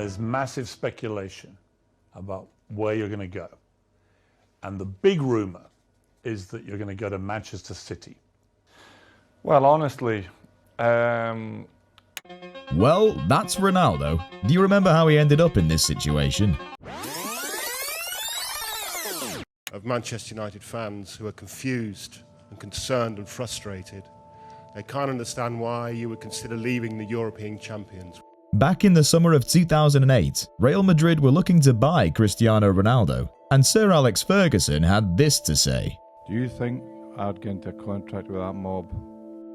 there's massive speculation about where you're going to go. And the big rumour is that you're going to go to Manchester City. Well, honestly, Well, that's Ronaldo. Do you remember how he ended up in this situation? Of Manchester United fans who are confused and concerned and frustrated. They can't understand why you would consider leaving the European champions. Back in the summer of 2008, Real Madrid were looking to buy Cristiano Ronaldo, and Sir Alex Ferguson had this to say. do you think I'd get into a contract with that mob?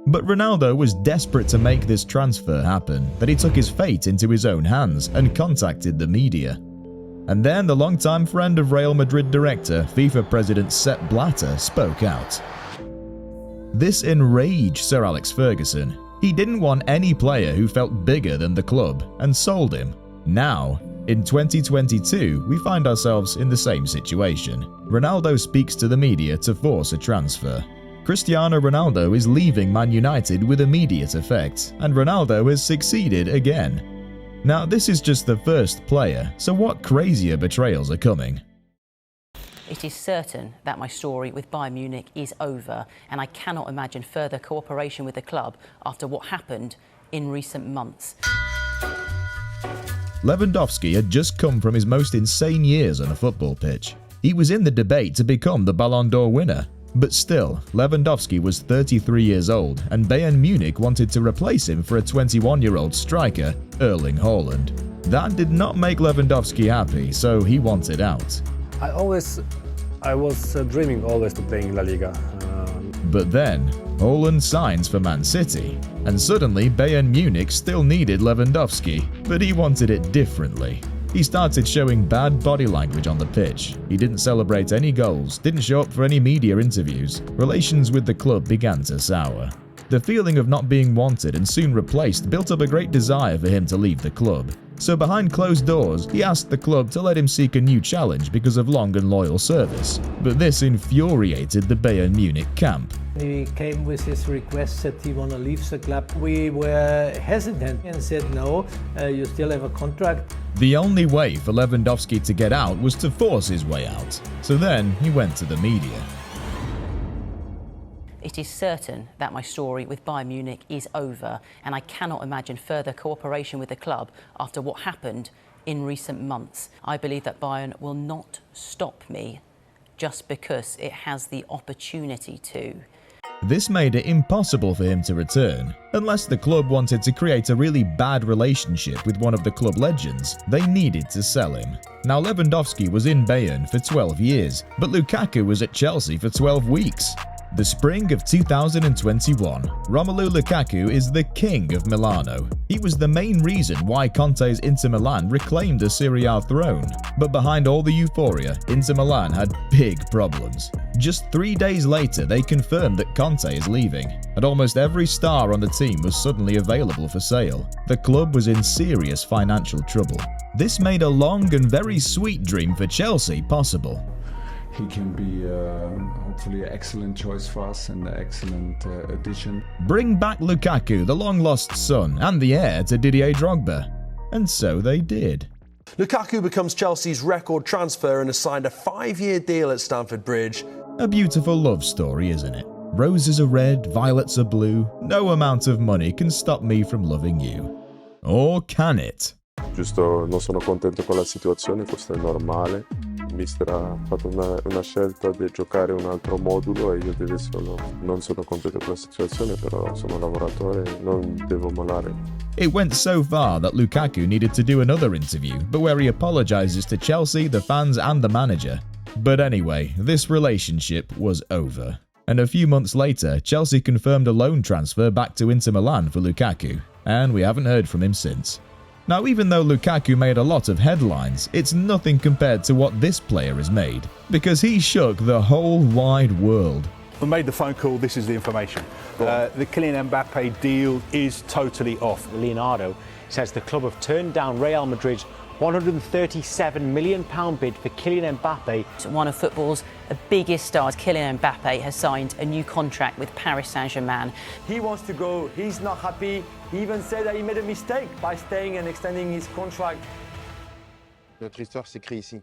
But Ronaldo was desperate to make this transfer happen that he took his fate into his own hands and contacted the media. And then the longtime friend of Real Madrid director, FIFA President Sepp Blatter, spoke out. This enraged Sir Alex Ferguson. He didn't want any player who felt bigger than the club and sold him. Now, in 2022, we find ourselves in the same situation. Ronaldo speaks to the media to force a transfer. Cristiano Ronaldo is leaving Man United with immediate effect, and Ronaldo has succeeded again. Now, this is just the first player, so what crazier betrayals are coming? It is certain that my story with Bayern Munich is over, and I cannot imagine further cooperation with the club after what happened in recent months. Lewandowski had just come from his most insane years on a football pitch. He was in the debate to become the Ballon d'Or winner. But still, Lewandowski was 33 years old, and Bayern Munich wanted to replace him for a 21-year-old striker, Erling Haaland. That did not make Lewandowski happy, so he wanted out. I was dreaming always to play in La Liga. But then, Haaland signs for Man City, and suddenly Bayern Munich still needed Lewandowski, but he wanted it differently. He started showing bad body language on the pitch. He didn't celebrate any goals, didn't show up for any media interviews. Relations with the club began to sour. The feeling of not being wanted and soon replaced built up a great desire for him to leave the club. So behind closed doors, he asked the club to let him seek a new challenge because of long and loyal service. But this infuriated the Bayern Munich camp. He came with his request that he want to leave the club. We were hesitant and said, no, you still have a contract. The only way for Lewandowski to get out was to force his way out. So then he went to the media. It is certain that my story with Bayern Munich is over, and I cannot imagine further cooperation with the club after what happened in recent months. I believe that Bayern will not stop me just because it has the opportunity to. This made it impossible for him to return. Unless the club wanted to create a really bad relationship with one of the club legends, they needed to sell him. Now, Lewandowski was in Bayern for 12 years, but Lukaku was at Chelsea for 12 weeks. The spring of 2021, Romelu Lukaku is the king of Milano. He was the main reason why Conte's Inter Milan reclaimed the Serie A throne. But behind all the euphoria, Inter Milan had big problems. Just 3 days later, they confirmed that Conte is leaving, and almost every star on the team was suddenly available for sale. The club was in serious financial trouble. This made a long and very sweet dream for Chelsea possible. He can be hopefully an excellent choice for us and an excellent addition. Bring back Lukaku, the long-lost son, and the heir to Didier Drogba. And so they did. Lukaku becomes Chelsea's record transfer and has signed a 5-year deal at Stamford Bridge. A beautiful love story, isn't it? Roses are red, violets are blue. No amount of money can stop me from loving you. Or can it? Giusto, non sono contento con la situazione, questo è normale. Il mister ha fatto una scelta di giocare un altro modulo e io non sono contento con la situazione, però sono un lavoratore, non devo mollare. It went so far that Lukaku needed to do another interview, but where he apologizes to Chelsea, the fans and the manager. But anyway, this relationship was over. And a few months later, Chelsea confirmed a loan transfer back to Inter Milan for Lukaku, and we haven't heard from him since. Now, even though Lukaku made a lot of headlines, it's nothing compared to what this player has made, because he shook the whole wide world. We made the phone call, this is the information. The Kylian Mbappe deal is totally off. Leonardo says the club have turned down Real Madrid's £137 million bid for Kylian Mbappe. One of football's biggest stars, Kylian Mbappe, has signed a new contract with Paris Saint-Germain. He wants to go, he's not happy. He even said that he made a mistake by staying and extending his contract Notre histoire s'écrit ici.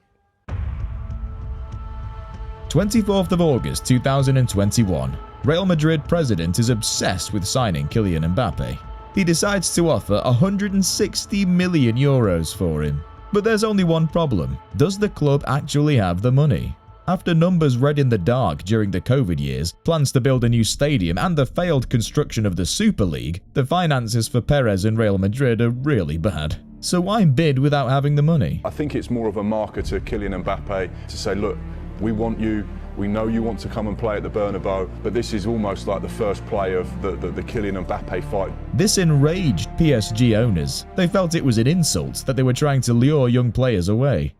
24th of August 2021. Real Madrid president is obsessed with signing Kylian Mbappe. He decides to offer 160 million euros for him. But there's only one problem. Does the club actually have the money? After numbers read in the dark during the COVID years, plans to build a new stadium and the failed construction of the Super League, the finances for Perez and Real Madrid are really bad. So why bid without having the money? I think it's more of a marker to Kylian Mbappe to say, look, we want you, we know you want to come and play at the Bernabeu, but this is almost like the first play of the Kylian Mbappe fight. This enraged PSG owners. They felt it was an insult that they were trying to lure young players away.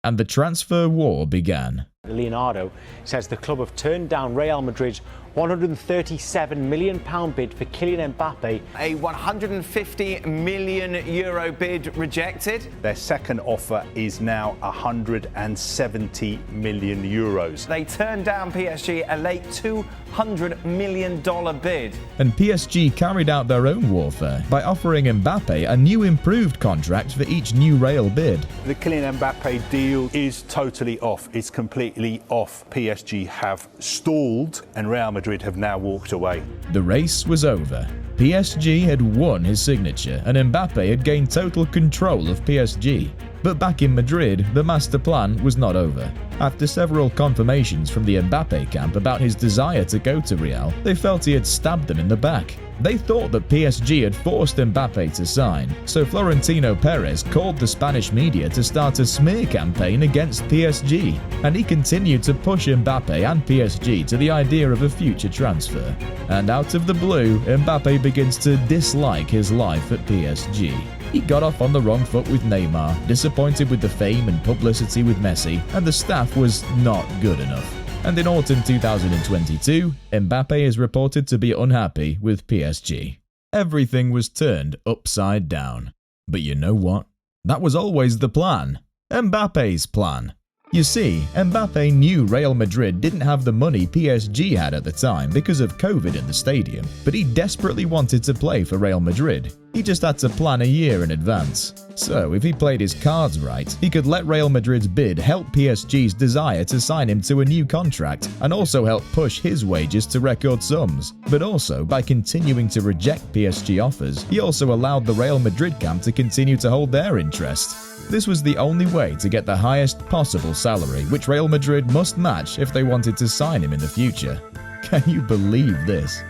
And the transfer war began. Leonardo says the club have turned down Real Madrid's £137 million bid for Kylian Mbappe. A €150 million bid rejected. Their second offer is now €170 million. They turned down PSG a late $200 million bid. And PSG carried out their own warfare by offering Mbappe a new improved contract for each new Real bid. The Kylian Mbappe deal is totally off. It's completely off. PSG have stalled and Real Madrid have now walked away. The race was over. PSG had won his signature and Mbappe had gained total control of PSG. But back in Madrid, the master plan was not over. After several confirmations from the Mbappe camp about his desire to go to Real, they felt he had stabbed them in the back. They thought that PSG had forced Mbappe to sign, so Florentino Perez called the Spanish media to start a smear campaign against PSG, and he continued to push Mbappe and PSG to the idea of a future transfer. And out of the blue, Mbappe begins to dislike his life at PSG. He got off on the wrong foot with Neymar, disappointed with the fame and publicity with Messi, and the staff was not good enough. And in autumn 2022, Mbappe is reported to be unhappy with PSG. Everything was turned upside down. But you know what? That was always the plan. Mbappe's plan. You see, Mbappe knew Real Madrid didn't have the money PSG had at the time because of COVID in the stadium, but he desperately wanted to play for Real Madrid. He just had to plan a year in advance. So if he played his cards right, he could let Real Madrid's bid help PSG's desire to sign him to a new contract and also help push his wages to record sums. But also, by continuing to reject PSG offers, he also allowed the Real Madrid camp to continue to hold their interest. This was the only way to get the highest possible salary, which Real Madrid must match if they wanted to sign him in the future. Can you believe this?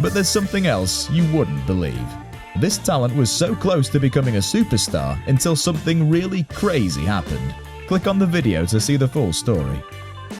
But there's something else you wouldn't believe. This talent was so close to becoming a superstar until something really crazy happened. Click on the video to see the full story.